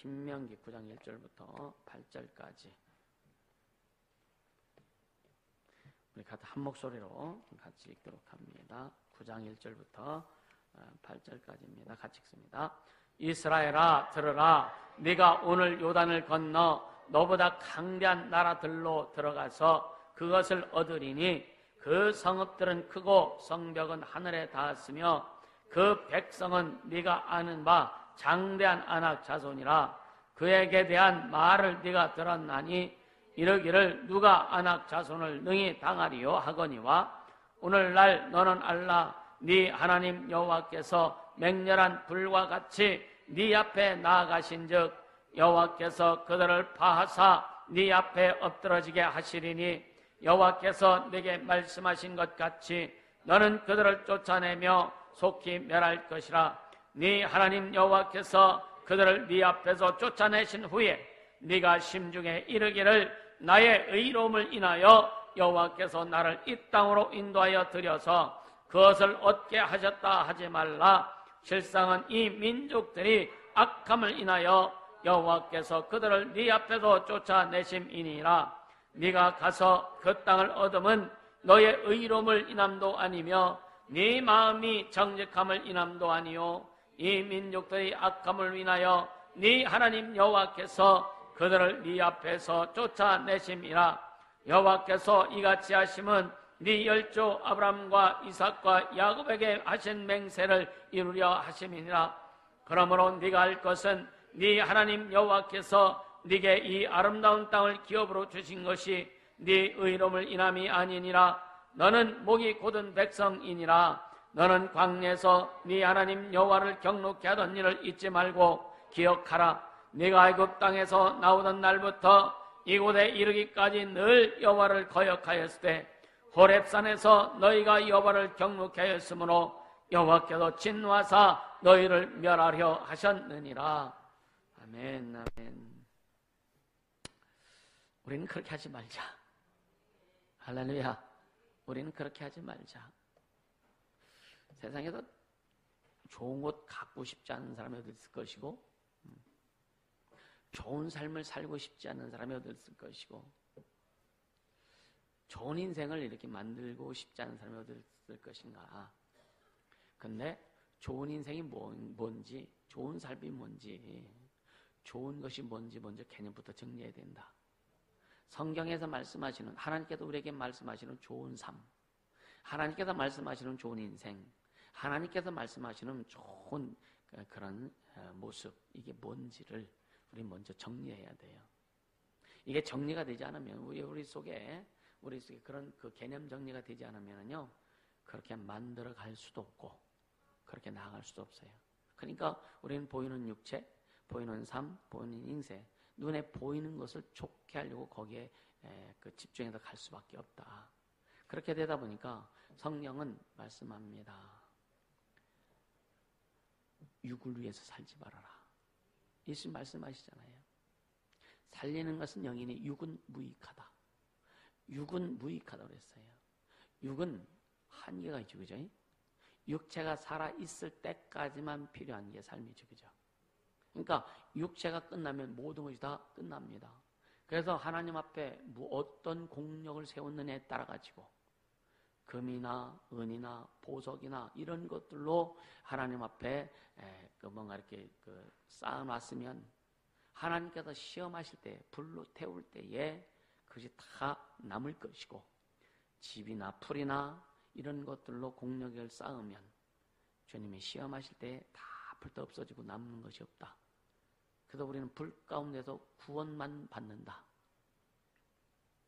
신명기 9장 1절부터 8절까지 우리 한 목소리로 같이 읽도록 합니다. 9장 1절부터 8절까지입니다. 같이 읽습니다. 이스라엘아 들으라. 네가 오늘 요단을 건너 너보다 강대한 나라들로 들어가서 그것을 얻으리니 그 성읍들은 크고 성벽은 하늘에 닿았으며 그 백성은 네가 아는 바 장대한 아낙 자손이라. 그에게 대한 말을 네가 들었나니 이르기를 누가 아낙 자손을 능히 당하리요 하거니와 오늘날 너는 알라. 네 하나님 여호와께서 맹렬한 불과 같이 네 앞에 나아가신즉 여호와께서 그들을 파하사 네 앞에 엎드러지게 하시리니 여호와께서 네게 말씀하신 것 같이 너는 그들을 쫓아내며 속히 멸할 것이라. 네 하나님 여호와께서 그들을 네 앞에서 쫓아내신 후에 네가 심중에 이르기를 나의 의로움을 인하여 여호와께서 나를 이 땅으로 인도하여 들여서 그것을 얻게 하셨다 하지 말라. 실상은 이 민족들이 악함을 인하여 여호와께서 그들을 네 앞에서 쫓아내심이니라. 네가 가서 그 땅을 얻으면 너의 의로움을 인함도 아니며 네 마음이 정직함을 인함도 아니요 이 민족들의 악함을 인하여 네 하나님 여호와께서 그들을 네 앞에서 쫓아내심이라. 여호와께서 이같이 하심은 네 열조 아브라함과 이삭과 야곱에게 하신 맹세를 이루려 하심이니라. 그러므로 네가 할 것은 네 하나님 여호와께서 네게 이 아름다운 땅을 기업으로 주신 것이 네 의로움을 인함이 아니니라. 너는 목이 곧은 백성이니라. 너는 광야에서 네 하나님 여호와를 경록케 하던 일을 잊지 말고 기억하라. 네가 애굽 땅에서 나오던 날부터 이곳에 이르기까지 늘 여호와를 거역하였을 때 호렙산에서 너희가 여호와를 경록케 하였으므로 여호와께서 진노하사 너희를 멸하려 하셨느니라. 아멘. 아멘. 우리는 그렇게 하지 말자. 할렐루야. 우리는 그렇게 하지 말자. 세상에서 좋은 곳 갖고 싶지 않은 사람이 어디 있을 것이고 좋은 삶을 살고 싶지 않은 사람이 어디 있을 것이고 좋은 인생을 이렇게 만들고 싶지 않은 사람이 어디 있을 것인가. 근데 좋은 인생이 뭔지, 좋은 삶이 뭔지, 좋은 것이 뭔지 먼저 개념부터 정리해야 된다. 성경에서 말씀하시는, 하나님께서 우리에게 말씀하시는 좋은 삶, 하나님께서 말씀하시는 좋은 인생, 하나님께서 말씀하시는 좋은 그런 모습, 이게 뭔지를 우리 먼저 정리해야 돼요. 이게 정리가 되지 않으면 우리 속에 그런 그 개념 정리가 되지 않으면요 그렇게 만들어 갈 수도 없고 그렇게 나아갈 수도 없어요. 그러니까 우리는 보이는 육체, 보이는 삶, 보이는 인생, 눈에 보이는 것을 좋게 하려고 거기에 그 집중해서 갈 수밖에 없다. 그렇게 되다 보니까 성경은 말씀합니다. 육을 위해서 살지 말아라. 예수님 말씀하시잖아요. 살리는 것은 영이니 육은 무익하다. 육은 무익하다고 그랬어요. 육은 한계가 있죠, 그죠? 육체가 살아있을 때까지만 필요한 게 삶이죠, 그죠? 그러니까 육체가 끝나면 모든 것이 다 끝납니다. 그래서 하나님 앞에 어떤 공력을 세웠느냐에 따라 가지고 금이나 은이나 보석이나 이런 것들로 하나님 앞에 뭔가 이렇게 쌓아놨으면 하나님께서 시험하실 때, 불로 태울 때에 그것이 다 남을 것이고 집이나 풀이나 이런 것들로 공력을 쌓으면 주님이 시험하실 때 다 불도 없어지고 남는 것이 없다. 그래서 우리는 불 가운데서 구원만 받는다.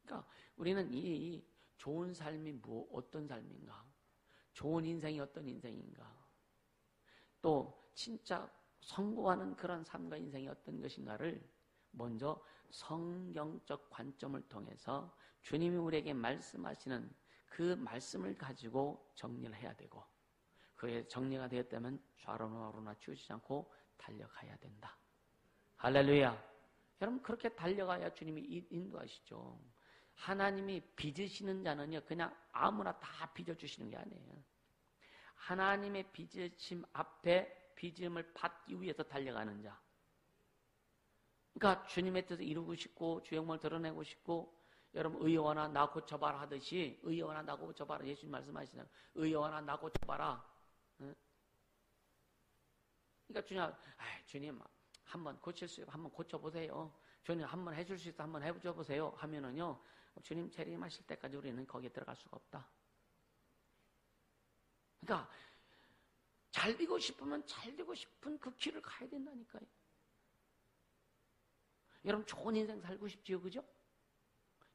그러니까 우리는 이 좋은 삶이 어떤 삶인가? 좋은 인생이 어떤 인생인가? 또 진짜 성공하는 그런 삶과 인생이 어떤 것인가를 먼저 성경적 관점을 통해서 주님이 우리에게 말씀하시는 그 말씀을 가지고 정리를 해야 되고 그게 정리가 되었다면 좌로나 우로나 치우치지 않고 달려가야 된다. 할렐루야. 여러분 그렇게 달려가야 주님이 인도하시죠. 하나님이 빚으시는 자는요 그냥 아무나 다 빚어주시는 게 아니에요. 하나님의 빚으심 앞에 빚음을 받기 위해서 달려가는 자, 그러니까 주님의 뜻을 이루고 싶고 주영을 드러내고 싶고 여러분 의여와나 나 고쳐봐라 하듯이 의여와나 나 고쳐봐라 예수님 말씀하시잖아요. 의여와나 나 고쳐봐라. 응? 그러니까 주님 한번 고칠 수 있고 한번 고쳐보세요. 주님 한번 해줄 수 있어 한번 해줘보세요 하면은요 주님 재림하실 때까지 우리는 거기에 들어갈 수가 없다. 그러니까 잘 되고 싶으면 잘 되고 싶은 그 길을 가야 된다니까요. 여러분 좋은 인생 살고 싶지요, 그죠?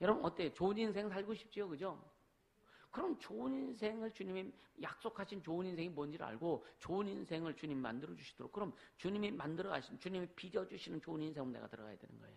여러분 어때요? 좋은 인생 살고 싶지요, 그죠? 그럼 좋은 인생을 주님이 약속하신 좋은 인생이 뭔지를 알고 좋은 인생을 주님 만들어 주시도록 그럼 주님이 만들어 가신 주님이 빚어 주시는 좋은 인생을 내가 들어가야 되는 거예요.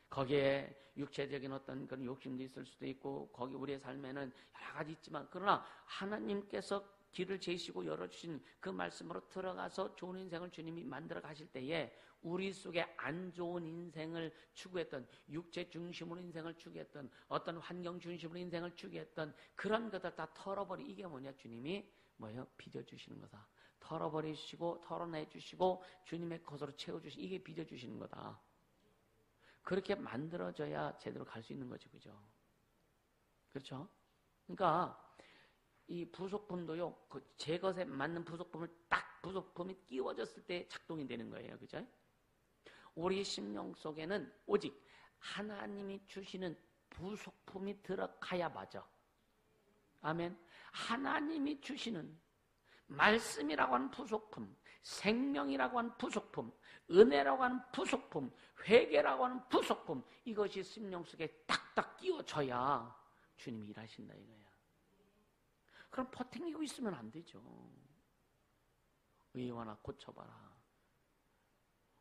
거기에 육체적인 어떤 그런 욕심도 있을 수도 있고 거기 우리의 삶에는 여러 가지 있지만 그러나 하나님께서 길을 제시고 열어주신 그 말씀으로 들어가서 좋은 인생을 주님이 만들어 가실 때에 우리 속에 안 좋은 인생을 추구했던 육체 중심으로 인생을 추구했던 어떤 환경 중심으로 인생을 추구했던 그런 것들 다 털어버리 이게 뭐냐 주님이 뭐예요? 빚어주시는 거다. 털어버리시고 털어내주시고 주님의 것으로 채워주시는 이게 빚어주시는 거다. 그렇게 만들어져야 제대로 갈 수 있는 거지, 그죠? 그렇죠? 그러니까 이 부속품도요, 제 것에 맞는 부속품을 딱 부속품이 끼워졌을 때 작동이 되는 거예요, 그죠? 우리 심령 속에는 오직 하나님이 주시는 부속품이 들어가야 맞아. 아멘. 하나님이 주시는 말씀이라고 하는 부속품, 생명이라고 하는 부속품, 은혜라고 하는 부속품, 회개라고 하는 부속품 이것이 심령 속에 딱딱 끼워져야 주님이 일하신다 이거야. 그럼 퍼팅기고 있으면 안 되죠. 의와나 고쳐봐라.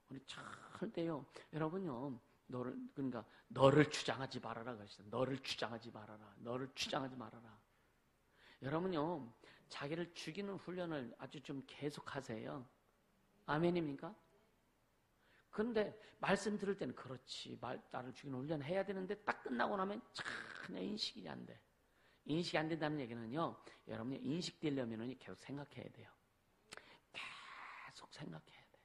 우리 절대요. 여러분요. 너를 주장하지 말아라 그러시죠. 너를 주장하지 말아라. 너를 주장하지 말아라. 여러분요. 자기를 죽이는 훈련을 아주 좀 계속하세요. 아멘입니까? 그런데 말씀 들을 때는 그렇지. 나를 죽이는 훈련 해야 되는데 딱 끝나고 나면 전혀 인식이 안 돼. 인식이 안 된다는 얘기는요. 여러분이 인식되려면 계속 생각해야 돼요. 계속 생각해야 돼.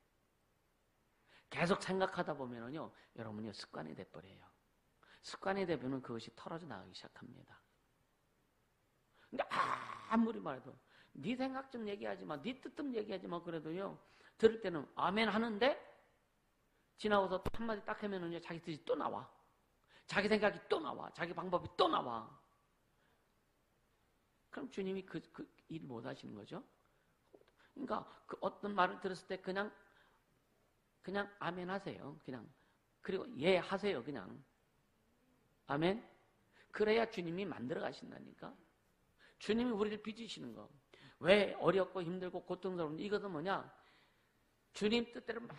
계속 생각하다 보면은요. 여러분이 습관이 돼버려요. 습관이 되면 그것이 털어져 나가기 시작합니다. 근데 아무리 말해도 네 생각 좀 얘기하지 마, 네 뜻 좀 얘기하지 마 그래도요 들을 때는 아멘 하는데 지나고서 또 한마디 딱 하면은요 자기 뜻이 또 나와, 자기 생각이 또 나와, 자기 방법이 또 나와. 그럼 주님이 그 일을 못 하시는 거죠. 그러니까 그 어떤 말을 들었을 때 그냥 아멘 하세요. 그냥 그리고 예 하세요. 그냥 아멘. 그래야 주님이 만들어 가신다니까. 주님이 우리를 빚으시는 거. 왜 어렵고 힘들고 고통스러운지 이것은 뭐냐? 주님 뜻대로 막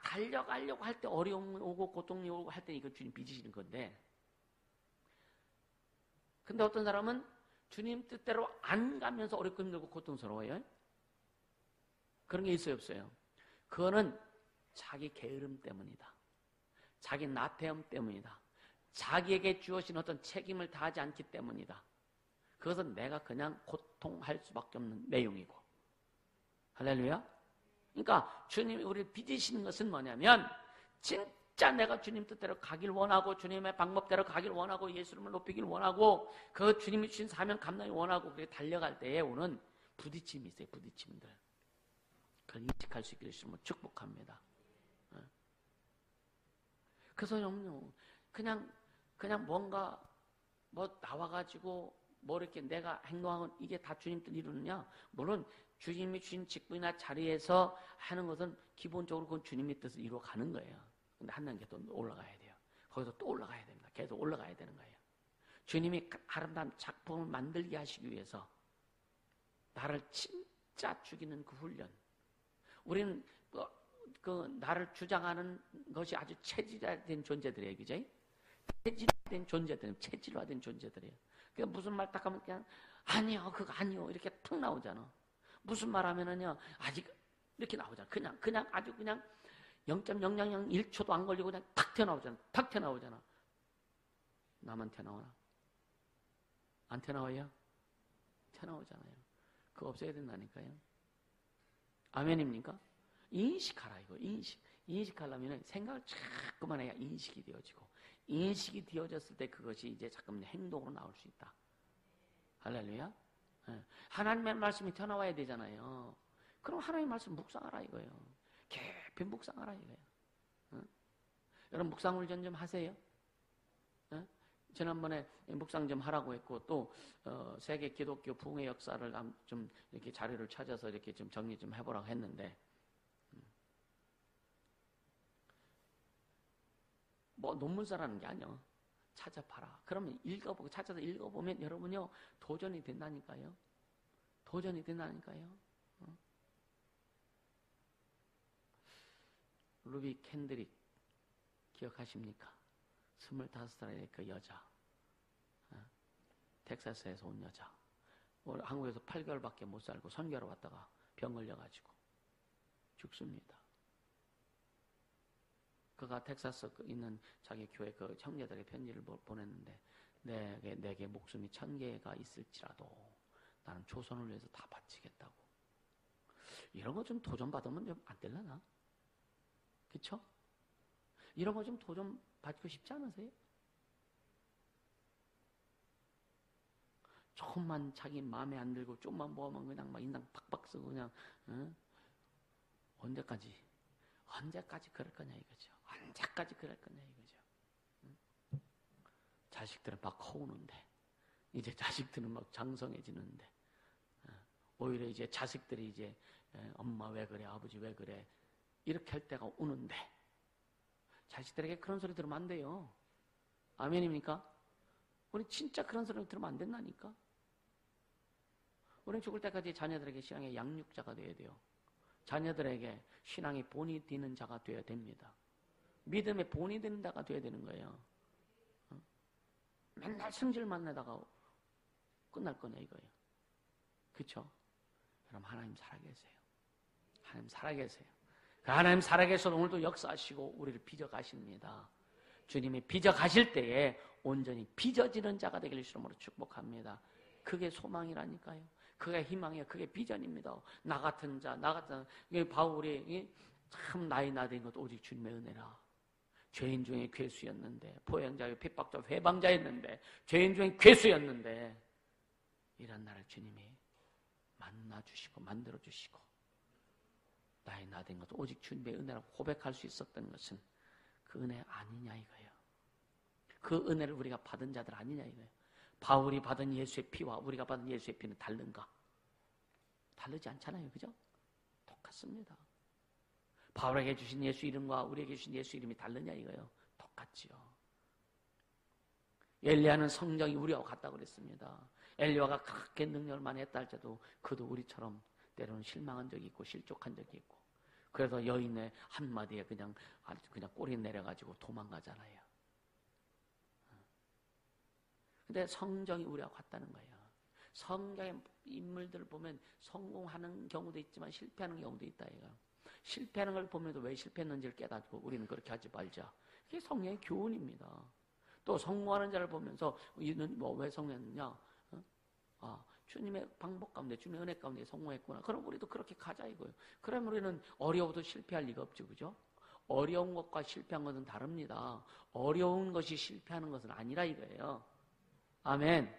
달려가려고 할 때 어려움이 오고 고통이 오고 할 때 이거 주님 빚으시는 건데. 근데 어떤 사람은 주님 뜻대로 안 가면서 어렵고 힘들고 고통스러워요. 그런 게 있어요, 없어요? 그거는 자기 게으름 때문이다. 자기 나태함 때문이다. 자기에게 주어진 어떤 책임을 다하지 않기 때문이다. 그것은 내가 그냥 고통할 수밖에 없는 내용이고. 할렐루야. 그러니까 주님이 우리를 빚으시는 것은 뭐냐면 진짜 내가 주님 뜻대로 가길 원하고 주님의 방법대로 가길 원하고 예수님을 높이길 원하고 그 주님이 주신 사명 감당이 원하고 그렇게 달려갈 때에 오는 부딪힘이 있어요. 부딪힘들. 그걸 인식할 수 있기를 축복합니다. 그래서 여러분요. 그냥 뭔가 뭐 나와가지고 뭐 이렇게 내가 행동하는 이게 다 주님 뜻 이루느냐? 물론 주님이 주신 직분이나 자리에서 하는 것은 기본적으로 그건 주님의 뜻을 이루어가는 거예요. 근데 한 단계 또 올라가야 돼요. 거기서 또 올라가야 됩니다. 계속 올라가야 되는 거예요. 주님이 아름다운 작품을 만들게 하시기 위해서 나를 진짜 죽이는 그 훈련. 우리는 그 나를 주장하는 것이 아주 체질화된 존재들이에요. 그죠? 체질화된 존재들이에요. 체질화된 존재들이에요. 그러니까 무슨 말 딱 하면 그냥 아니요 그거 아니요 이렇게 툭 나오잖아. 무슨 말 하면은요 아직 이렇게 나오잖아. 그냥 아주 그냥 0.0001초도 안 걸리고 그냥 탁 튀어나오잖아. 탁 튀어나오잖아. 나만 튀어나오나? 안 튀어나와요? 튀어나오잖아요. 그거 없애야 된다니까요. 아멘입니까? 인식하라 이거 인식. 인식하려면 생각을 자꾸만 해야 인식이 되어지고, 인식이 되어졌을 때 그것이 이제 자꾸만 행동으로 나올 수 있다. 할렐루야. 하나님의 말씀이 튀어나와야 되잖아요. 그럼 하나님의 말씀 묵상하라 이거예요. 깊이 묵상하라 이거예요. 여러분 묵상 훈련 좀 하세요. 지난번에 묵상 좀 하라고 했고, 또 세계 기독교 부흥의 역사를 좀 이렇게 자료를 찾아서 이렇게 좀 정리 좀 해보라고 했는데, 뭐 논문서라는 게 아니요. 찾아봐라. 그러면 읽어보고 찾아서 읽어보면 여러분요 도전이 된다니까요. 도전이 된다니까요. 루비 캔드릭 기억하십니까? 25살의 그 여자, 텍사스에서 온 여자, 한국에서 8개월밖에 못 살고 선교하러 왔다가 병 걸려가지고 죽습니다. 그가 텍사스 있는 자기 교회 그 형제들에게 편지를 보냈는데, 내게 목숨이 1000개가 있을지라도 나는 조선을 위해서 다 바치겠다고. 이런 거 좀 도전받으면 좀 안 되려나? 그쵸? 이런 거 좀 도전 받고 싶지 않으세요? 조금만 자기 마음에 안 들고 좀만 뭐하면 그냥 막 인당 팍팍 쓰고 그냥, 언제까지 그럴 거냐 이거죠. 언제까지 그럴 거냐 이거죠. 자식들은 막 커오는데, 이제 자식들은 막 장성해지는데, 오히려 이제 자식들이 이제 엄마 왜 그래, 아버지 왜 그래, 이렇게 할 때가 오는데, 자식들에게 그런 소리 들으면 안 돼요. 아멘입니까? 우리 진짜 그런 소리 들으면 안 된다니까. 우리는 죽을 때까지 자녀들에게 신앙의 양육자가 되어야 돼요. 자녀들에게 신앙의 본이 되는 자가 되어야 됩니다. 믿음의 본이 되는 자가 되어야 되는 거예요. 맨날 성질만 내다가 끝날 거네 이거예요. 그렇죠? 그럼 하나님 살아계세요. 하나님 살아계세요. 그 하나님 살아계셔서 오늘도 역사하시고 우리를 빚어가십니다. 주님이 빚어가실 때에 온전히 빚어지는 자가 되길 주름으로 축복합니다. 그게 소망이라니까요. 그게 희망이에요. 그게 비전입니다. 나 같은 자, 바울이 참 나이 나된 것 오직 주님의 은혜라. 죄인 중에 괴수였는데, 포행자요 핍박자 회방자였는데, 죄인 중에 괴수였는데, 이런 나를 주님이 만나주시고 만들어주시고 나이 나된 것 오직 주님의 은혜라고 고백할 수 있었던 것은 그 은혜 아니냐 이거예요. 그 은혜를 우리가 받은 자들 아니냐 이거예요. 바울이 받은 예수의 피와 우리가 받은 예수의 피는 다른가? 다르지 않잖아요. 그죠? 똑같습니다. 바울에게 주신 예수 이름과 우리에게 주신 예수 이름이 다르냐 이거예요. 똑같지요. 엘리야는 성령이 우리와 같다고 그랬습니다. 엘리야가 그렇게 능력을 많이 했다 할지라도 그도 우리처럼 때로는 실망한 적이 있고 실족한 적이 있고, 그래서 여인의 한마디에 그냥 꼬리 내려가지고 도망가잖아요. 근데 성령이 우리와 같다는 거예요. 성경의 인물들을 보면 성공하는 경우도 있지만 실패하는 경우도 있다 이거. 실패하는 걸 보면서 왜 실패했는지를 깨닫고 우리는 그렇게 하지 말자. 그게 성령의 교훈입니다. 또 성공하는 자를 보면서 이는 뭐 왜 성공했느냐? 주님의 방법 가운데, 주님의 은혜 가운데 성공했구나. 그럼 우리도 그렇게 가자 이거예요. 그럼 우리는 어려워도 실패할 리가 없죠, 그죠? 어려운 것과 실패한 것은 다릅니다. 어려운 것이 실패하는 것은 아니라 이거예요. 아멘.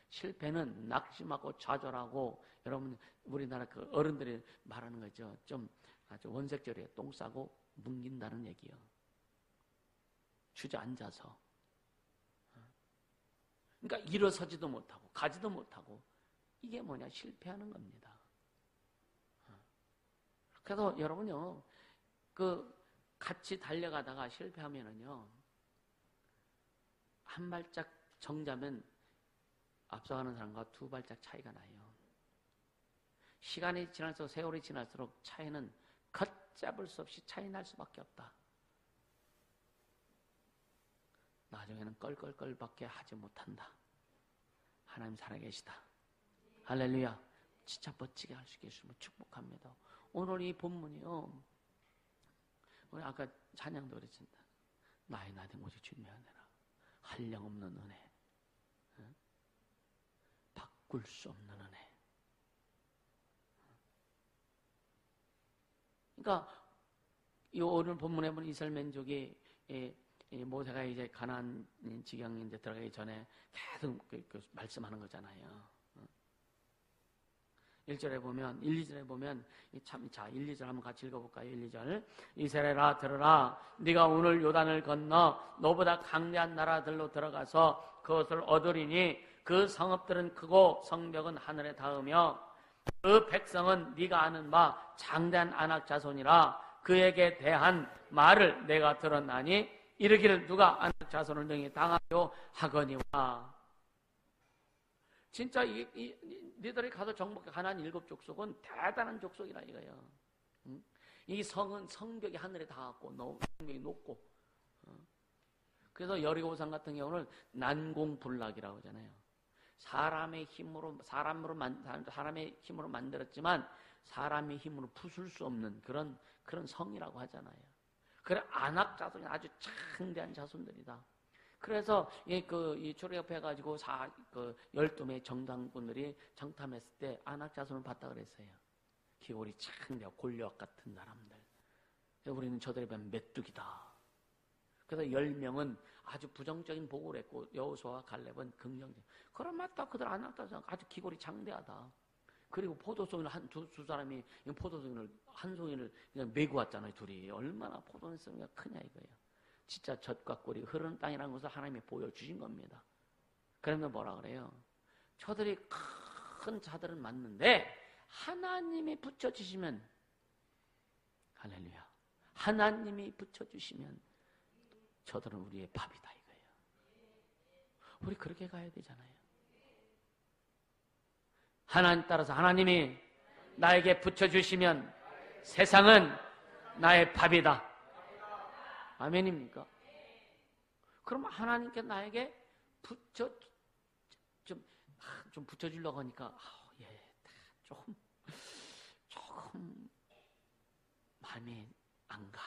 실패는 낙심하고 좌절하고, 여러분 우리나라 그 어른들이 말하는 거죠. 좀 아주 원색적이에요. 똥 싸고 뭉긴다는 얘기요. 주저앉아서. 그러니까 일어서지도 못하고 가지도 못하고, 이게 뭐냐? 실패하는 겁니다. 그래서 여러분요, 같이 달려가다가 실패하면은요, 한 발짝 정자면 앞서가는 사람과 두 발짝 차이가 나요. 시간이 지날수록, 세월이 지날수록 차이는 걷잡을 수 없이 차이 날 수밖에 없다. 나중에는 껄껄껄밖에 하지 못한다. 하나님 살아계시다. 할렐루야. 진짜 멋지게 할 수 있겠으면 축복합니다. 오늘 이 본문이요, 우리 아까 찬양도 그랬습니다. 나의 나된 오직 주님의 은혜라. 한량없는 은혜, 바꿀 수 없는 은혜. 그러니까 이 오늘 본문에 보면 이스라엘 민족이 모세가 이제 가나안 지경에 이제 들어가기 전에 계속 그 말씀하는 거잖아요. 1절에 보면, 1, 2절에 보면, 자, 1, 2절 한번 같이 읽어볼까요? 1, 2절. 이스라엘아, 들으라. 네가 오늘 요단을 건너 너보다 강대한 나라들로 들어가서 그것을 얻으리니 그 성읍들은 크고 성벽은 하늘에 닿으며 그 백성은 네가 아는 바 장대한 아낙 자손이라. 그에게 대한 말을 내가 들었나니 이르기를 누가 아낙 자손을 등에 당하여 하거니와. 진짜 너희들이 가서 정복해 가나안 7 족속은 대단한 족속이라 이거예요. 이 성은 성벽이 하늘에 닿았고 성벽이 높고, 그래서 여리고성 같은 경우는 난공불락이라고 하잖아요. 사람의 힘으로 만들었지만 사람의 힘으로 부술 수 없는 그런 성이라고 하잖아요. 그래, 아낙 자손이 아주 창대한 자손들이다. 그래서 이 출애굽해가지고 12명의 정당군들이 정탐했을 때 아낙 자손을 봤다 그랬어요. 기골이 창대하고 골리앗 같은 사람들. 우리는 저들에 비하면 메뚜기다. 그래서 10명은 아주 부정적인 보고를 했고 여호수아와 갈렙은 긍정적. 그럼 맞다. 그들 아낙 자손 아주 기골이 장대하다. 그리고 포도송이를 두 사람이 포도송이를 한 송이를 그냥 메고 왔잖아요. 둘이 얼마나 포도송이가 크냐 이거예요. 진짜 젖과 꿀이 흐르는 땅이라는 것을 하나님이 보여주신 겁니다. 그러면 뭐라 그래요? 저들이 큰 자들은 맞는데 하나님이 붙여주시면, 할렐루야, 하나님이 붙여주시면 저들은 우리의 밥이다 이거예요. 우리 그렇게 가야 되잖아요. 하나님 따라서 하나님이 나에게 붙여주시면 세상은 나의 밥이다. 아멘입니까? 그럼 하나님께 나에게 좀 붙여주려고 하니까 조금 마음이 안 가.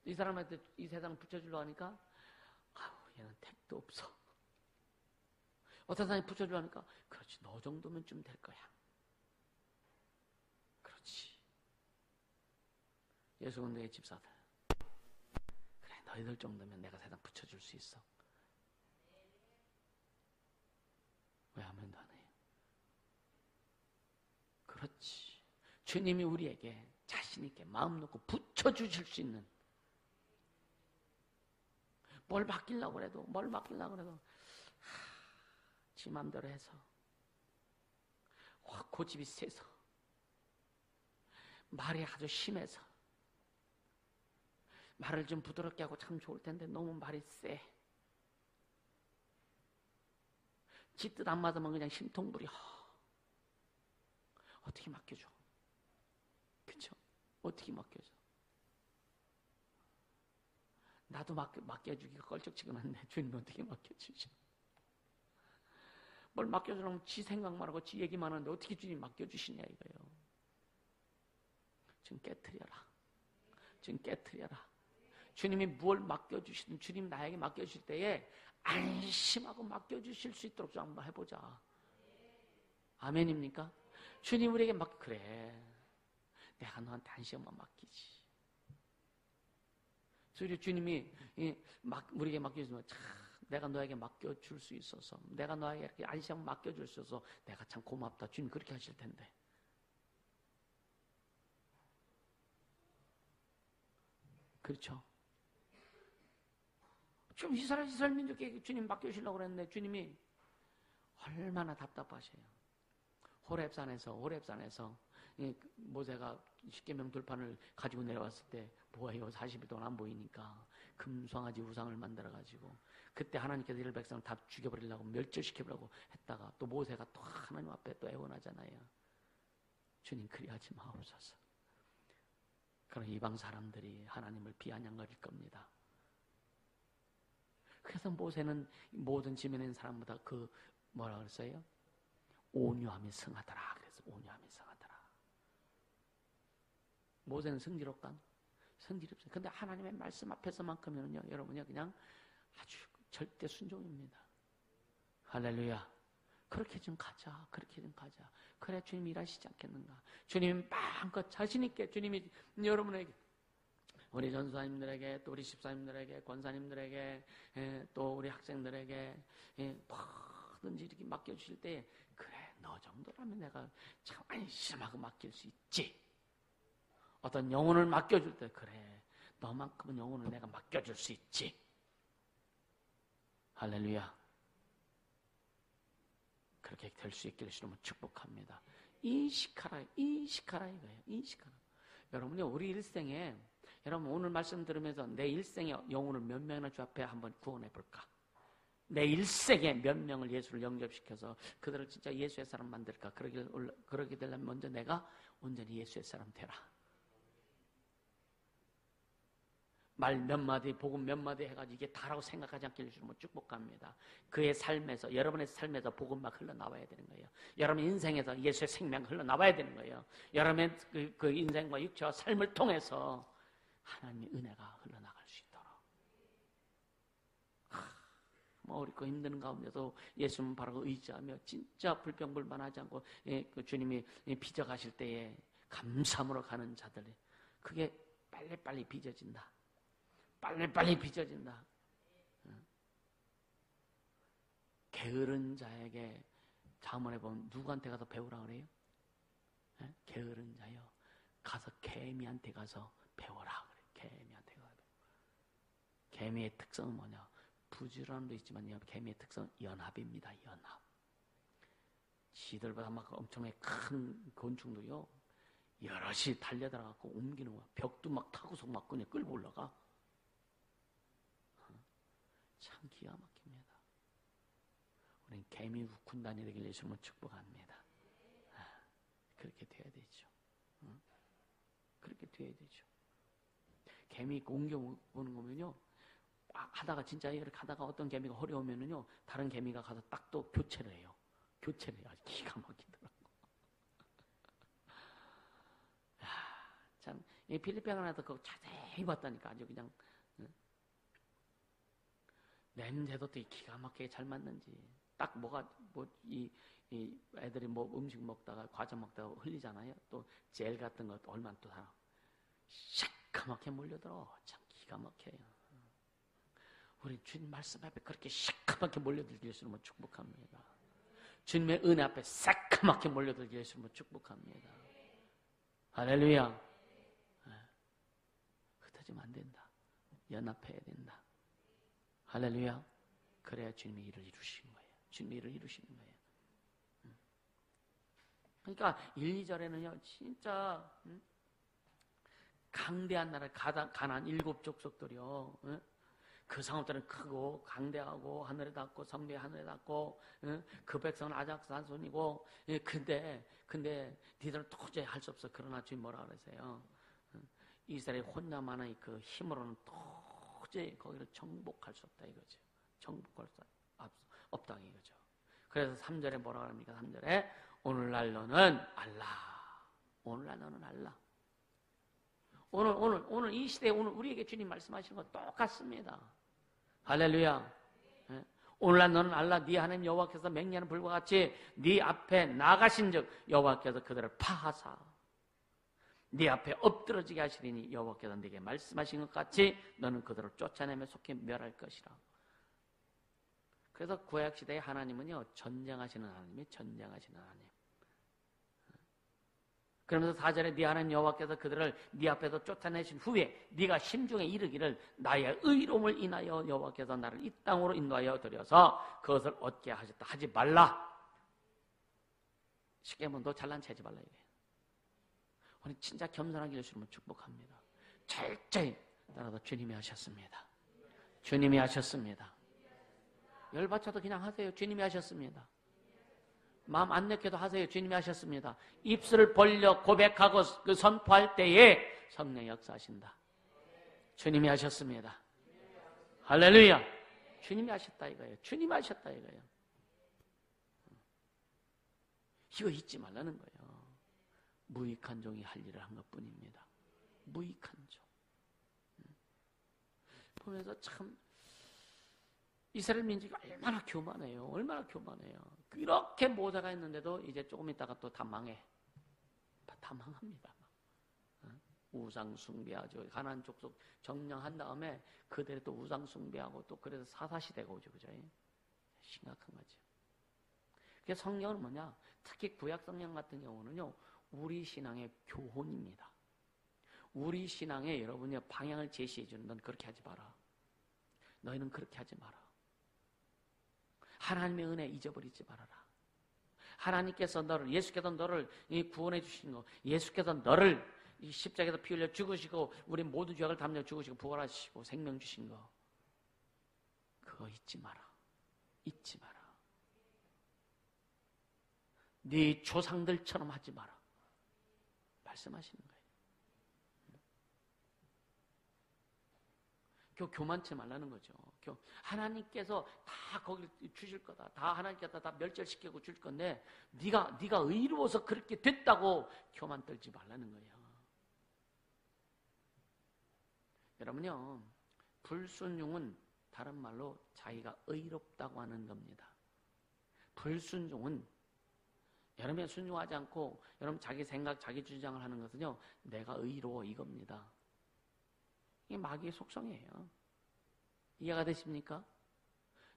이 사람한테 이 세상 붙여주려고 하니까 얘는 택도 없어. 어떤 사람이 붙여주려고 하니까 그렇지, 너 정도면 좀 될 거야. 그렇지. 예수 군대의 집사들, 그래, 너희들 정도면 내가 세상 붙여줄 수 있어. 왜 아멘도 안 해요? 그렇지. 주님이 우리에게 자신 있게 마음 놓고 붙여주실 수 있는, 뭘 맡기려고 해도 지 맘대로 해서 고집이 세서 말이 아주 심해서 말을 좀 부드럽게 하고 참 좋을 텐데 너무 말이 세. 지 뜻 안 맞으면 그냥 심통부려. 어떻게 맡겨줘? 그쵸? 어떻게 맡겨줘? 나도 맡겨주기가 껄쩍지근한데 주님 어떻게 맡겨주셔? 뭘 맡겨주려면 지 생각만 하고 지 얘기만 하는데 어떻게 주님 맡겨주시냐 이거예요. 좀 깨트려라. 주님이 뭘 맡겨주시든 주님 나에게 맡겨주실 때에 안심하고 맡겨주실 수 있도록 좀 한번 해보자. 아멘입니까? 주님 우리에게 그래, 내가 너한테 안심만 맡기지. 주님이 우리에게 맡겨주면 내가 너에게 맡겨줄 수 있어서, 내가 너에게 안심만 맡겨줄 수 있어서 내가 참 고맙다. 주님 그렇게 하실 텐데. 그렇죠? 좀 이스라엘 민족에게 주님 맡겨주시려고 그랬는데 주님이 얼마나 답답하셔요. 호렙산에서 모세가 십계명 돌판을 가지고 내려왔을 때 뭐예요? 40일 동안 안 보이니까 금송아지 우상을 만들어가지고 그때 하나님께서 이스라엘 백성을 다 죽여버리려고 멸절시켜버리려고 했다가 또 모세가 또 하나님 앞에 또 애원하잖아요. 주님 그리하지 마옵소서. 그럼 이방 사람들이 하나님을 비아냥거릴 겁니다. 그래서 모세는 모든 지면에 있는 사람보다 뭐라 그랬어요? 온유함이 승하더라. 그래서 온유함이 승하더라. 모세는 성질없어요. 근데 하나님의 말씀 앞에서만큼은요, 여러분요, 그냥 아주 절대 순종입니다. 할렐루야. 그렇게 좀 가자. 그렇게 좀 가자. 그래 주님이 일하시지 않겠는가. 주님이 마음껏 자신 있게 주님이 여러분에게, 우리 전사님들에게, 또 우리 집사님들에게, 권사님들에게, 또 우리 학생들에게 뭐든지 이렇게 맡겨주실 때, 그래 너 정도라면 내가 참 안심하고 맡길 수 있지. 어떤 영혼을 맡겨줄 때, 그래 너만큼은 영혼을 내가 맡겨줄 수 있지. 할렐루야. 그렇게 될 수 있기를 주님은 축복합니다. 인식하라 이거예요. 인식하라. 여러분이 우리 일생에, 여러분 오늘 말씀 들으면서 내 일생에 영혼을 몇 명이나 주 앞에 한번 구원해 볼까? 내 일생에 몇 명을 예수를 영접시켜서 그들을 진짜 예수의 사람 만들까? 그러게 되려면 먼저 내가 온전히 예수의 사람 되라. 말 몇 마디, 복음 몇 마디 해가지고 이게 다라고 생각하지 않게 주시면 축복합니다. 그의 삶에서, 여러분의 삶에서 복음 막 흘러나와야 되는 거예요. 여러분 인생에서 예수의 생명 흘러나와야 되는 거예요. 여러분의 그 인생과 육체와 삶을 통해서 하나님의 은혜가 흘러나갈 수 있도록. 뭐 어렵고 힘든 가운데도 예수님 바라고 의지하며 진짜 불평불만하지 않고 그 주님이 빚어가실 때에 감사함으로 가는 자들, 그게 빨리빨리 빚어진다. 빨리빨리 빚어진다. 게으른 자에게 자문해 보면 누구한테 가서 배우라 그래요? 게으른 자요. 가서 개미한테 가서 배워라 그래. 개미한테 가서 배워. 개미의 특성은 뭐냐? 부지런함도 있지만 개미의 특성은 연합입니다. 연합. 지들보다 막 엄청나게 큰 곤충도요, 여럿이 달려들어가고 옮기는 거야. 벽도 막 타고서 막 그냥 끌고 올라가. 참 기가 막힙니다. 우리는 개미 군단이 되길 예수님은 축복합니다. 그렇게 돼야 되죠. 그렇게 돼야 되죠. 개미 옮겨보는 거면요, 하다가 진짜 이렇게 하다가 어떤 개미가 허리 오면은요, 다른 개미가 가서 딱 또 교체를 해요. 교체를 해요. 아주 기가 막히더라고. 참, 이 필리핀 하나도 그거 자세히 봤다니까. 아주 그냥 냄새도 되게 기가 막히게 잘 맞는지. 딱 이 애들이 뭐 음식 먹다가 과자 먹다가 흘리잖아요. 또 젤 같은 거 얼마나 또 다 시커멓게 몰려들어. 참 기가 막혀요. 우리 주님 말씀 앞에 그렇게 시커멓게 몰려들기 위해서는 축복합니다. 주님의 은혜 앞에 새까맣게 몰려들기 위해서는 축복합니다. 할렐루야. 흩어지면 안 된다. 연합해야 된다. 할렐루야. 그래야 주님의 일을 이루시는 거예요. 주님의 일을 이루시는 거예요. 그러니까 1, 2절에는요 진짜 강대한 나라 가나안 7족속들이요, 그 성읍들은 크고 강대하고 하늘에 닿고 성벽이 하늘에 닿고, 그 백성은 아작산손이고, 근데 니들은 도저히 할 수 없어. 그러나 주님 뭐라 그러세요? 이스라엘 혼자만의 그 힘으로는 도저히 거기를 정복할 수 없다 이거죠. 정복할 수 없다 이거죠. 그래서 3절에 뭐라 그럽니까? 3절에 오늘날 너는 알라. 오늘날 너는 알라. 오늘 이 시대에 오늘 우리에게 주님 말씀하시는 건 똑같습니다. 할렐루야. 오늘날 너는 알라. 네 하나님 여호와께서 맹렬한 불과 같이 네 앞에 나가신즉 여호와께서 그들을 파하사 네 앞에 엎드러지게 하시리니 여호와께서 네게 말씀하신 것 같이 너는 그들을 쫓아내며 속히 멸할 것이라. 그래서 구약 시대의 하나님은요 전쟁하시는 하나님이 전쟁하시는 하나님. 그러면서 4절에 네 하나님 여호와께서 그들을 네 앞에서 쫓아내신 후에 네가 심중에 이르기를 나의 의로움을 인하여 여호와께서 나를 이 땅으로 인도하여 드려서 그것을 얻게 하셨다 하지 말라. 쉽게 하면 너 잘난 체하지 말라 이래요. 오늘 진짜 겸손하게 해주시면 축복합니다. 철저히 따라서 주님이 하셨습니다. 주님이 하셨습니다. 열받쳐도 그냥 하세요. 주님이 하셨습니다. 마음 안 내켜도 하세요. 주님이 하셨습니다. 입술을 벌려 고백하고 그 선포할 때에 성령 역사하신다. 주님이 하셨습니다. 할렐루야. 주님이 하셨다 이거예요. 주님이 하셨다 이거예요. 이거 잊지 말라는 거예요. 무익한 종이 할 일을 한 것뿐입니다. 무익한 종. 보면서 참 이스라엘 민족이 얼마나 교만해요. 얼마나 교만해요. 이렇게 모세가 했는데도 이제 조금 있다가 또 다 망해. 다 망합니다. 우상 숭배하죠. 가나안 족속 점령한 다음에 그대로 또 우상 숭배하고 또 그래서 사사시대가 오죠. 그죠? 심각한 거죠. 그래서 성경은 뭐냐? 특히 구약 성경 같은 경우는요, 우리 신앙의 교훈입니다. 우리 신앙에 여러분이 방향을 제시해 주는, 넌 그렇게 하지 마라. 너희는 그렇게 하지 마라. 하나님의 은혜 잊어버리지 말아라. 하나님께서 너를, 예수께서 너를 구원해 주신 거, 예수께서 너를 이 십자가에서 피 흘려 죽으시고 우리 모든 죄악을 담려 죽으시고 부활하시고 생명 주신 거, 그거 잊지 마라. 잊지 마라. 네 조상들처럼 하지 마라. 말씀하시는 거예요. 교만치 말라는 거죠. 하나님께서 다 거기 주실 거다. 다 하나님께서 다 멸절시키고 줄 건데 네가 의로워서 그렇게 됐다고 교만 떨지 말라는 거예요. 여러분요, 불순종은 다른 말로 자기가 의롭다고 하는 겁니다. 불순종은 여러분이 순종하지 않고 여러분 자기 생각, 자기 주장을 하는 것은요, 내가 의로워 이겁니다. 이게 마귀의 속성이에요. 이해가 되십니까?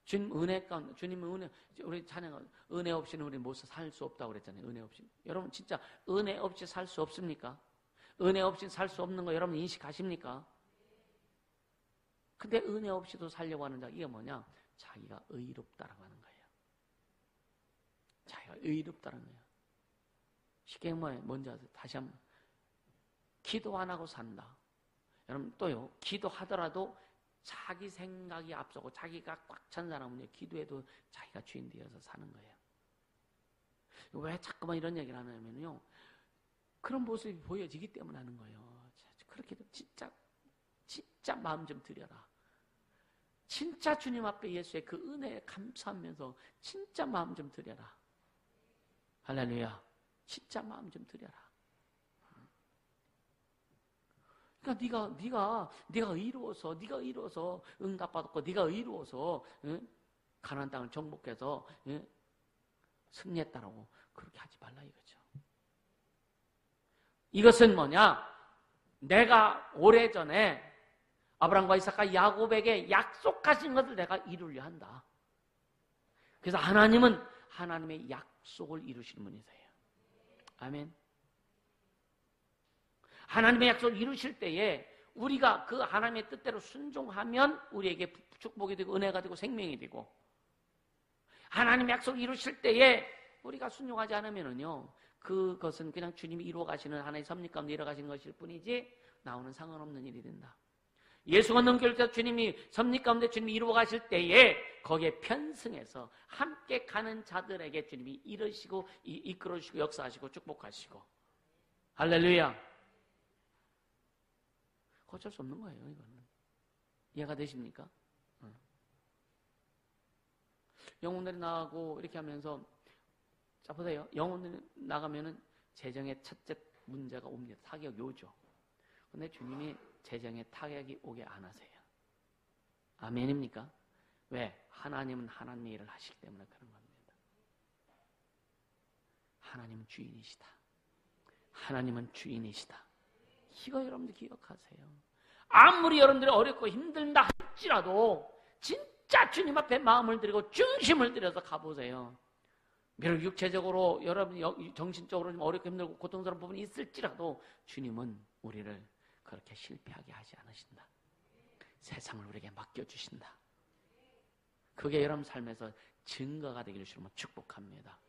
주님 은혜 가운데, 주님은 은혜, 우리 찬양 은혜 없이는 우리 못 살 수 없다고 그랬잖아요. 은혜 없이. 여러분 진짜 은혜 없이 살 수 없습니까? 은혜 없이 살 수 없는 거 여러분 인식하십니까? 근데 은혜 없이도 살려고 하는 자, 이게 뭐냐? 자기가 의롭다라고 하는 거예요. 자기가 의롭다는 거예요. 쉽게 뭔지 아세요? 다시 한번. 기도 안 하고 산다. 여러분 또요, 기도하더라도 자기 생각이 앞서고 자기가 꽉 찬 사람은요, 기도해도 자기가 주인 되어서 사는 거예요. 왜 자꾸만 이런 얘기를 하냐면요, 그런 모습이 보여지기 때문에 하는 거예요. 그렇게 진짜 마음 좀 드려라. 진짜 주님 앞에 예수의 그 은혜에 감사하면서 진짜 마음 좀 드려라. 할렐루야. 진짜 마음 좀 드려라. 그러니까 네가 의로워서 응답받았고 네가 의로워서 가나안 땅을 정복해서 승리했다라고 그렇게 하지 말라 이거죠. 이것은 뭐냐? 내가 오래전에 아브라함과 이삭과 야곱에게 약속하신 것을 내가 이루려 한다. 그래서 하나님은 하나님의 약속을 이루시는 분이세요. 아멘. 하나님의 약속을 이루실 때에 우리가 그 하나님의 뜻대로 순종하면 우리에게 축복이 되고 은혜가 되고 생명이 되고, 하나님의 약속을 이루실 때에 우리가 순종하지 않으면은요, 그것은 그냥 주님이 이루어 가시는 하나의 섭리 가운데 이루어 가시는 것일 뿐이지 나오는 상관없는 일이 된다. 예수가 넘겨올 때 주님이 섭리 가운데 주님이 이루어 가실 때에 거기에 편승해서 함께 가는 자들에게 주님이 이루시고 이끌어 주시고 역사하시고 축복하시고. 할렐루야. 어쩔 수 없는 거예요, 이거는. 이해가 되십니까? 영혼들이 나가고 이렇게 하면서, 자 보세요. 영혼들이 나가면은 재정의 첫째 문제가 옵니다. 타격이 오죠. 근데 주님이 재정의 타격이 오게 안 하세요. 아멘입니까? 왜? 하나님은 하나님의 일을 하시기 때문에 그런 겁니다. 하나님은 주인이시다. 하나님은 주인이시다. 이거 여러분들 기억하세요. 아무리 여러분들이 어렵고 힘들다 할지라도 진짜 주님 앞에 마음을 드리고 중심을 들여서 가보세요. 비록 육체적으로 여러분 정신적으로 좀 어렵고 힘들고 고통스러운 부분이 있을지라도 주님은 우리를 그렇게 실패하게 하지 않으신다. 세상을 우리에게 맡겨주신다. 그게 여러분 삶에서 증거가 되기를 주님은 축복합니다.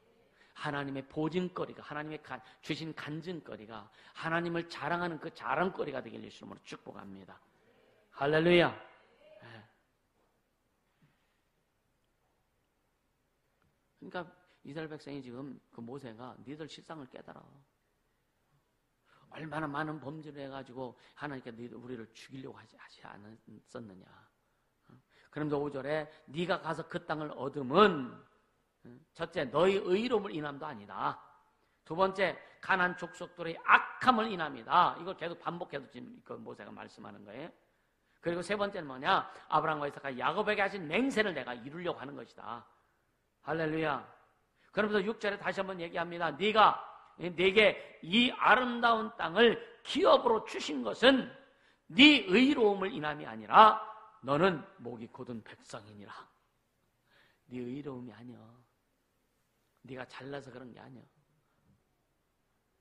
하나님의 보증거리가, 하나님의 주신 간증거리가 하나님을 자랑하는 그 자랑거리가 되기를 주님으로 축복합니다. 할렐루야. 네. 그러니까 이스라엘 백성이 지금 그 모세가 니들 실상을 깨달아. 얼마나 많은 범죄를 해가지고 하나님께 우리를 죽이려고 하지 않았었느냐. 그러면서 5절에 네가 가서 그 땅을 얻으면 첫째, 너희 의로움을 인함도 아니다. 두 번째, 가나안 족속들의 악함을 인함이다. 이걸 계속 반복해서 지금 그 모세가 말씀하는 거예요. 그리고 세 번째는 뭐냐? 아브라함과 이삭과 야곱에게 하신 맹세를 내가 이루려고 하는 것이다. 할렐루야. 그러면서 6절에 다시 한번 얘기합니다. 네가 내게 이 아름다운 땅을 기업으로 주신 것은 네 의로움을 인함이 아니라 너는 목이 곧은 백성이니라. 네 의로움이 아니야. 네가 잘나서 그런 게 아니야.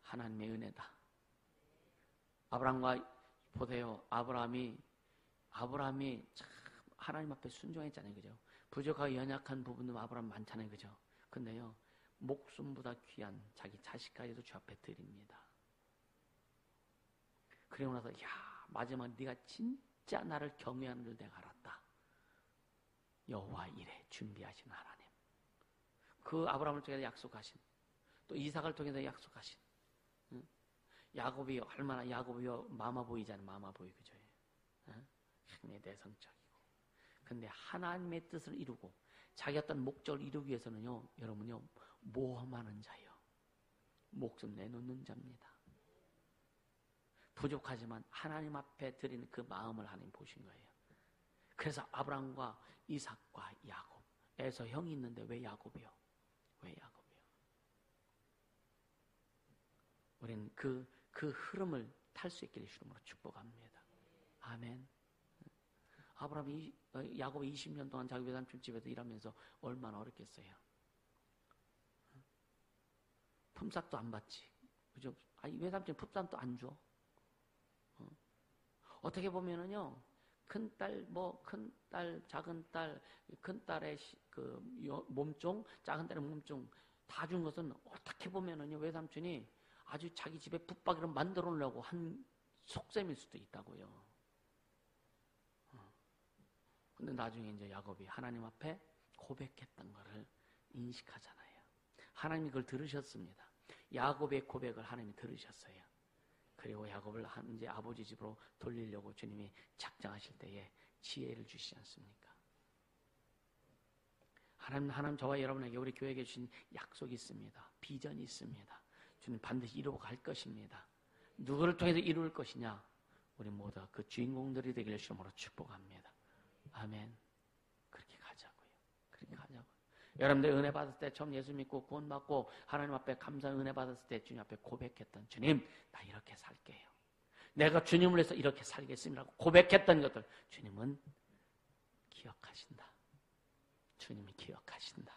하나님의 은혜다. 아브라함과 보세요. 아브라함이 참 하나님 앞에 순종했잖아요. 그죠? 부족하고 연약한 부분도 아브라함 많잖아요. 그죠? 근데요, 목숨보다 귀한 자기 자식까지도 주 앞에 드립니다. 그리고 나서 마지막 네가 진짜 나를 경외하는 줄 내가 알았다. 여호와 이레 준비하신 하나님. 그 아브라함을 통해서 약속하신, 또 이삭을 통해서 약속하신, 야곱이 얼마나 야곱이 마마보이잖아요. 마마보이. 그죠? 힘이 내성적이고. 근데 하나님의 뜻을 이루고 자기 어떤 목적을 이루기 위해서는요, 여러분요, 모험하는 자예요. 목숨 내놓는 자입니다. 부족하지만 하나님 앞에 드리는 그 마음을 하나님 보신 거예요. 그래서 아브라함과 이삭과 야곱. 에서 형이 있는데 왜 야곱이요? 왜 야곱이요? 우리는 그 흐름을 탈 수 있기를 주님으로 축복합니다. 아멘. 아브라함이 야곱이 20년 동안 자기 외삼촌 집에서 일하면서 얼마나 어렵겠어요. 품삯도 안 받지. 그죠? 외삼촌 품삯도 안 줘. 어떻게 보면은요, 큰딸, 작은 딸, 큰 딸의 그 몸종, 작은 딸의 몸종 다 준 것은 어떻게 보면은요, 외삼촌이 아주 자기 집에 붙박이를 만들어 놓으려고 한 속셈일 수도 있다고요. 근데 나중에 이제 야곱이 하나님 앞에 고백했던 것을 인식하잖아요. 하나님이 그걸 들으셨습니다. 야곱의 고백을 하나님이 들으셨어요. 그리고 야곱을 이제 아버지 집으로 돌리려고 주님이 작정하실 때에 지혜를 주시지 않습니까? 하나님 저와 여러분에게 우리 교회에 주신 약속이 있습니다. 비전이 있습니다. 주님 반드시 이루고 갈 것입니다. 누구를 통해서 이룰 것이냐? 우리 모두 그 주인공들이 되기를 주님으로 축복합니다. 아멘. 그렇게 가자고요. 그렇게 가자고요. 여러분들 은혜 받았을 때 처음 예수 믿고 구원받고 하나님 앞에 감사한 은혜 받았을 때 주님 앞에 고백했던 주님, 나 이렇게 살게요. 내가 주님을 위해서 이렇게 살겠습니다. 고백했던 것들 주님은 기억하신다. 주님이 기억하신다.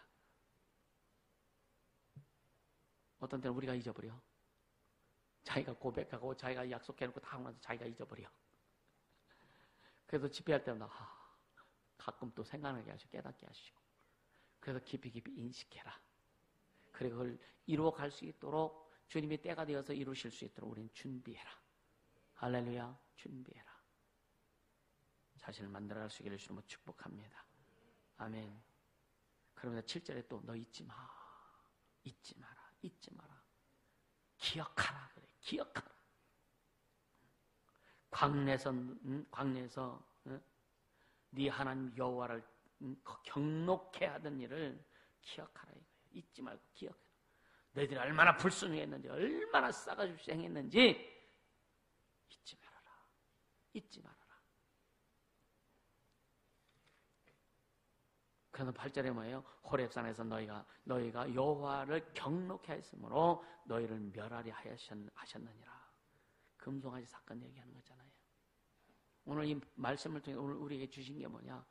어떤 때는 우리가 잊어버려. 자기가 고백하고 자기가 약속해놓고 다 하고 나서 자기가 잊어버려. 그래서 집회할 때마다 가끔 또 생각나게 하시고 깨닫게 하시고, 그래서 깊이 인식해라. 그리고 그걸 이루어갈 수 있도록 주님이 때가 되어서 이루실 수 있도록 우리는 준비해라. 할렐루야. 준비해라. 자신을 만들어갈 수 있기를 주님으로 축복합니다. 아멘. 그러면서 7절에 또 너 잊지 마. 잊지 마라. 잊지 마라. 기억하라. 그래. 기억하라. 광야에서 네 하나님 여호와를 경록해 하던 일을 기억하라 이거예요. 잊지 말고 기억해라. 너희들이 얼마나 불순종했는지, 얼마나 싸가지 행했는지 잊지 말아라. 잊지 말아라. 그래서 8절에 뭐예요? 호렙산에서 너희가 여호와를 경록해 하였으므로 너희를 멸하리 하셨느니라. 금송아지 사건 얘기하는 거잖아요. 오늘 이 말씀을 통해 오늘 우리에게 주신 게 뭐냐?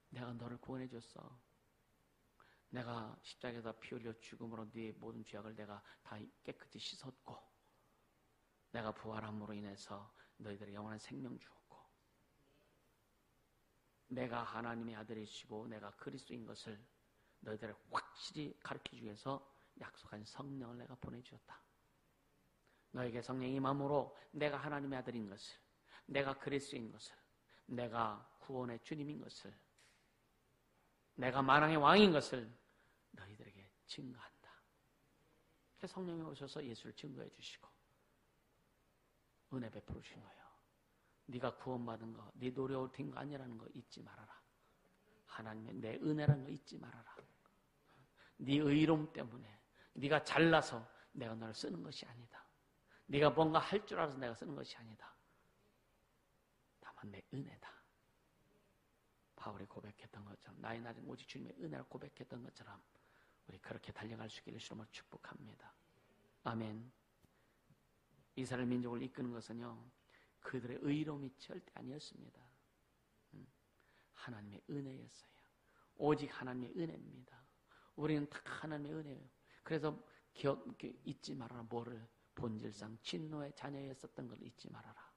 내가 너를 구원해 줬어. 내가 십자가에서 피 흘려 죽음으로 네 모든 죄악을 내가 다 깨끗이 씻었고, 내가 부활함으로 인해서 너희들의 영원한 생명 주었고, 내가 하나님의 아들이시고 내가 그리스도인 것을 너희들을 확실히 가르치기 위해서 약속한 성령을 내가 보내주었다. 너에게 성령이 임함으로 내가 하나님의 아들인 것을, 내가 그리스도인 것을, 내가 구원의 주님인 것을, 내가 만왕의 왕인 것을 너희들에게 증거한다. 그래서 성령이 오셔서 예수를 증거해 주시고 은혜 베풀어 주신 거예요. 네가 구원받은 거, 네 노력을 된 거 아니라는 거 잊지 말아라. 하나님의 내 은혜라는 거 잊지 말아라. 네 의로움 때문에, 네가 잘나서 내가 너를 쓰는 것이 아니다. 네가 뭔가 할 줄 알아서 내가 쓰는 것이 아니다. 다만 내 은혜다. 바울이 고백했던 것처럼, 나의 낮은 오직 주님의 은혜를 고백했던 것처럼 우리 그렇게 달려갈 수 있기를 주님으로 축복합니다. 아멘. 이스라엘 민족을 이끄는 것은요, 그들의 의로움이 절대 아니었습니다. 하나님의 은혜였어요. 오직 하나님의 은혜입니다. 우리는 다 하나님의 은혜예요. 그래서 잊지 말아라. 뭐를? 본질상 진노의 자녀였었던 걸 잊지 말아라.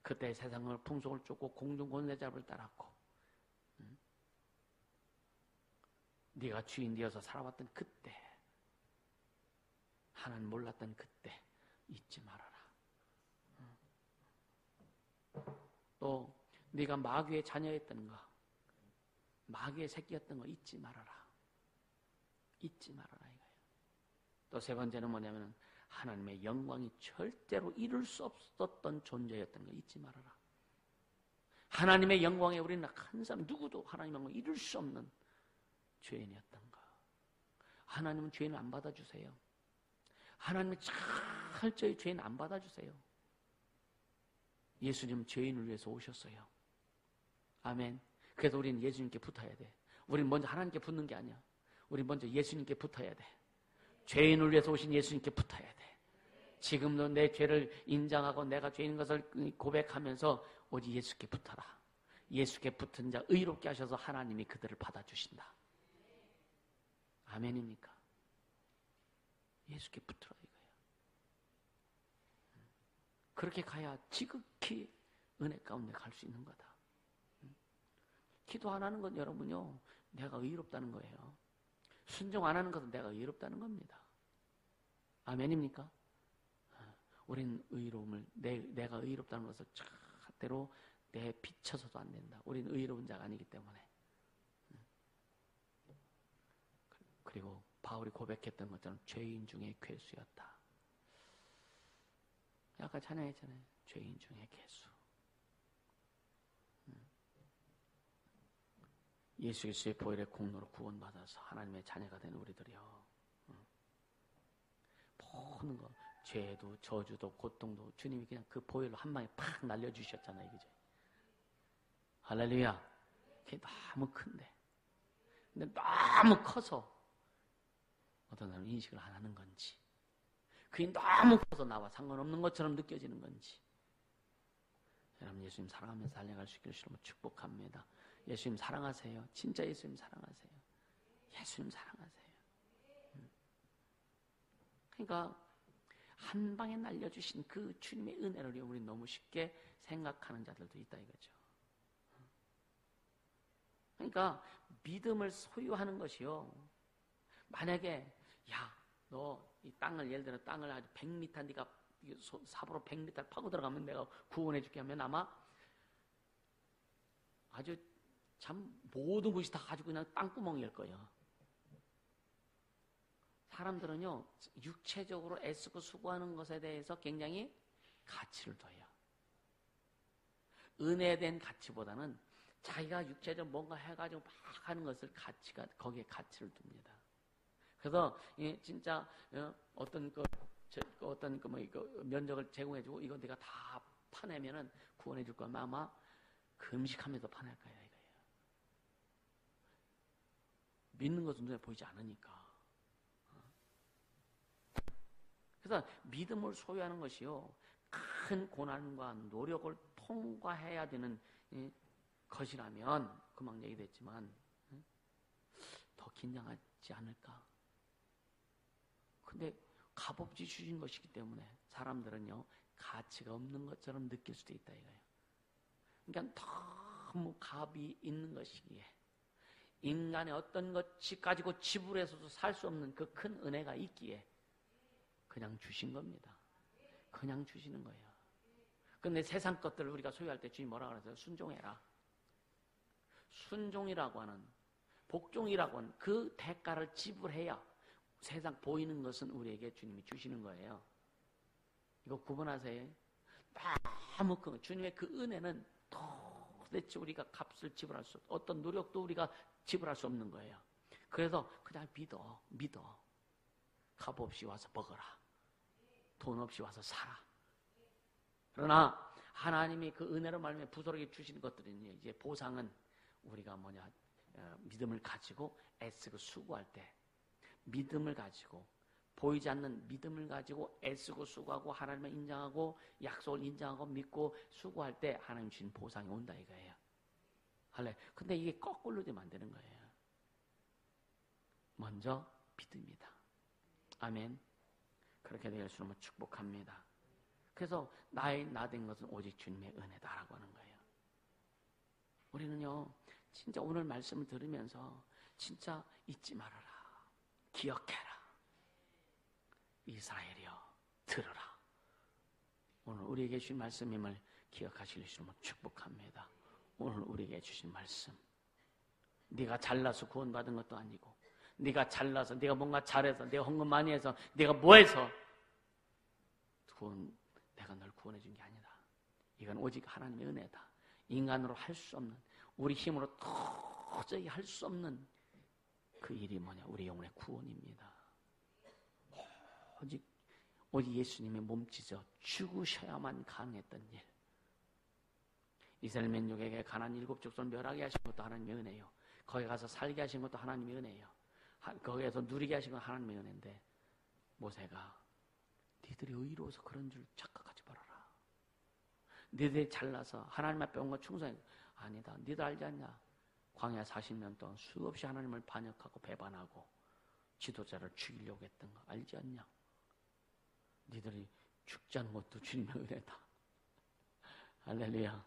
그때 세상을 풍속을 쫓고 공중 권세잡을 따랐고, 네가 주인 되어서 살아왔던 그때, 하나님 몰랐던 그때 잊지 말아라. 또 네가 마귀의 자녀였던 거, 마귀의 새끼였던 거 잊지 말아라. 잊지 말아라 이거예요. 또 세 번째는 뭐냐면 하나님의 영광이 절대로 이룰 수 없었던 존재였던 거 잊지 말아라. 하나님의 영광에 우리는 한 사람 누구도 하나님의 영광을 이룰 수 없는 죄인이었던 거. 하나님은 죄인을 안 받아주세요. 하나님은 철저히 죄인 안 받아주세요. 예수님은 죄인을 위해서 오셨어요. 아멘. 그래서 우리는 예수님께 붙어야 돼. 우리는 먼저 하나님께 붙는 게 아니야. 우리는 먼저 예수님께 붙어야 돼. 죄인을 위해서 오신 예수님께 붙어야 돼. 지금도 내 죄를 인정하고 내가 죄인인 것을 고백하면서 오직 예수께 붙어라. 예수께 붙은 자 의롭게 하셔서 하나님이 그들을 받아주신다. 아멘입니까? 예수께 붙으라 이거예요. 그렇게 가야 지극히 은혜 가운데 갈 수 있는 거다. 기도 안 하는 건 여러분요, 내가 의롭다는 거예요. 순종 안 하는 것은 내가 의롭다는 겁니다. 아멘입니까? 우리는 의로움을, 내가 의롭다는 것을 절대로 내 비춰서도 안 된다. 우리는 의로운 자가 아니기 때문에. 그리고 바울이 고백했던 것처럼 죄인 중에 괴수였다. 아까 찬양했잖아요. 죄인 중에 괴수. 예수 그리스도의 보혈의 공로로 구원받아서 하나님의 자녀가 된 우리들이요. 모든 거, 죄도 저주도 고통도 주님이 그냥 그 보혈로 한 방에 팍 날려주셨잖아요. 그죠? 할렐루야. 그게 너무 큰데. 근데 너무 커서 어떤 사람은 인식을 안 하는 건지, 그게 너무 커서 나와 상관없는 것처럼 느껴지는 건지. 여러분, 예수님 사랑하면서 달려갈 수 있기를 주님으로 축복합니다. 예수님 사랑하세요. 진짜 예수님 사랑하세요. 예수님 사랑하세요. 그러니까 한 방에 날려주신 그 주님의 은혜를 우리 너무 쉽게 생각하는 자들도 있다 이거죠. 그러니까 믿음을 소유하는 것이요, 만약에 너 이 땅을, 예를 들어 땅을 아주 100m 네가 삽으로 100m를 파고 들어가면 내가 구원해 줄게 하면 아마 아주 참 모든 것이 다 가지고 그냥 땅구멍일 거예요. 사람들은요, 육체적으로 애쓰고 수고하는 것에 대해서 굉장히 가치를 둬요. 은혜된 가치보다는 자기가 육체적으로 뭔가 해가지고 막 하는 것을 거기에 가치를 둡니다. 그래서 진짜 어떤 면적을 제공해주고 이거 네가 다 파내면은 구원해줄 거면 아마 금식하면서 파낼 거야 이거예요. 믿는 것은 눈에 보이지 않으니까. 그래서 믿음을 소유하는 것이요, 큰 고난과 노력을 통과해야 되는 것이라면 금방 얘기됐지만 더 긴장하지 않을까. 근데 값없이 주신 것이기 때문에 사람들은요, 가치가 없는 것처럼 느낄 수도 있다 이거예요. 그러니까 너무 값이 있는 것이기에, 인간의 어떤 것이 가지고 지불해서도 살 수 없는 그 큰 은혜가 있기에 그냥 주신 겁니다. 그냥 주시는 거예요. 근데 세상 것들을 우리가 소유할 때 주님 뭐라 그러세요? 순종해라. 순종이라고 하는, 복종이라고 하는 그 대가를 지불해야 세상 보이는 것은 우리에게 주님이 주시는 거예요. 이거 구분하세요. 너무 큰 주님의 그 은혜는 도대체 우리가 값을 지불할 수 없고 어떤 노력도 우리가 지불할 수 없는 거예요. 그래서 그냥 믿어. 값 없이 와서 먹어라. 돈 없이 와서 살아. 그러나 하나님이 그 은혜로 말미암아 부스러기 주시는 것들은요, 이제 보상은 우리가 믿음을 가지고 애쓰고 수고할 때, 믿음을 가지고, 보이지 않는 믿음을 가지고 애쓰고 수고하고 하나님을 인정하고 약속을 인정하고 믿고 수고할 때 하나님 주신 보상이 온다 이거예요. 근데 이게 거꾸로 되면 안 되는 거예요. 먼저 믿음이다. 아멘. 그렇게 될 수 있는 축복합니다. 그래서 나 된 것은 오직 주님의 은혜다라고 하는 거예요. 우리는요, 진짜 오늘 말씀을 들으면서 진짜 잊지 말아라. 기억해라. 이스라엘이여 들으라. 오늘 우리에게 주신 말씀임을 기억하실 수 있는 축복합니다. 오늘 우리에게 주신 말씀, 네가 잘나서 구원받은 것도 아니고, 네가 잘나서 네가 뭔가 잘해서 네가 헌금 많이 해서 네가 뭐해서 내가 널 구원해 준 게 아니다. 이건 오직 하나님의 은혜다. 인간으로 할 수 없는, 우리 힘으로 도저히 할 수 없는 그 일이 우리 영혼의 구원입니다. 오직 예수님의 몸짓어 죽으셔야만 가능했던 일. 이스라엘 민족에게 가나안 7족속을 멸하게 하신 것도 하나님의 은혜요. 거기 가서 살게 하신 것도 하나님의 은혜요. 거기에서 누리게 하신 건 하나님의 은혜인데, 모세가 니들이 의로워서 그런 줄 착각하지 말아라. 니들이 잘나서 하나님 앞에 온 거 충성해. 아니다. 니들 알지 않냐? 광야 40년 동안 수없이 하나님을 반역하고 배반하고 지도자를 죽이려고 했던 거 알지 않냐? 니들이 죽지 않은 것도 주님의 은혜다. 할렐루야.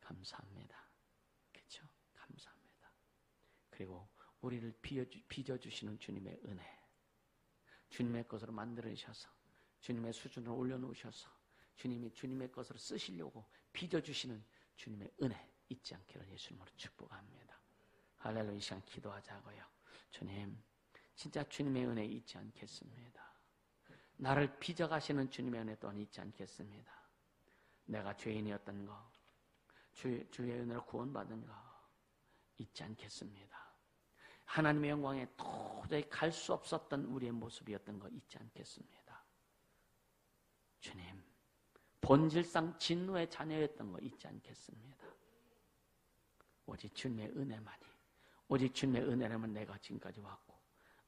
감사합니다. 그렇죠? 감사합니다. 그리고 우리를 빚어주시는 주님의 은혜, 주님의 것으로 만들으셔서 주님의 수준으로 올려놓으셔서 주님의 것으로 쓰시려고 빚어주시는 주님의 은혜 잊지 않기를 예수님으로 축복합니다. 할렐루야. 이 시간 기도하자고요. 주님, 진짜 주님의 은혜 잊지 않겠습니다. 나를 빚어가시는 주님의 은혜 또한 잊지 않겠습니다. 내가 죄인이었던 거, 주의 은혜로 구원받은 거 잊지 않겠습니다. 하나님의 영광에 도저히 갈 수 없었던 우리의 모습이었던 거 잊지 않겠습니다. 주님, 본질상 진노의 자녀였던 거 잊지 않겠습니다. 오직 주님의 은혜만이, 오직 주님의 은혜라면 내가 지금까지 왔고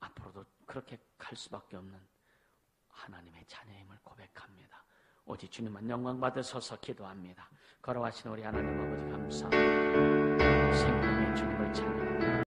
앞으로도 그렇게 갈 수밖에 없는 하나님의 자녀임을 고백합니다. 오직 주님만 영광 받으셔서 기도합니다. 걸어가신 우리 하나님 아버지 감사합니다. 생명의 주님을 찬양합니다.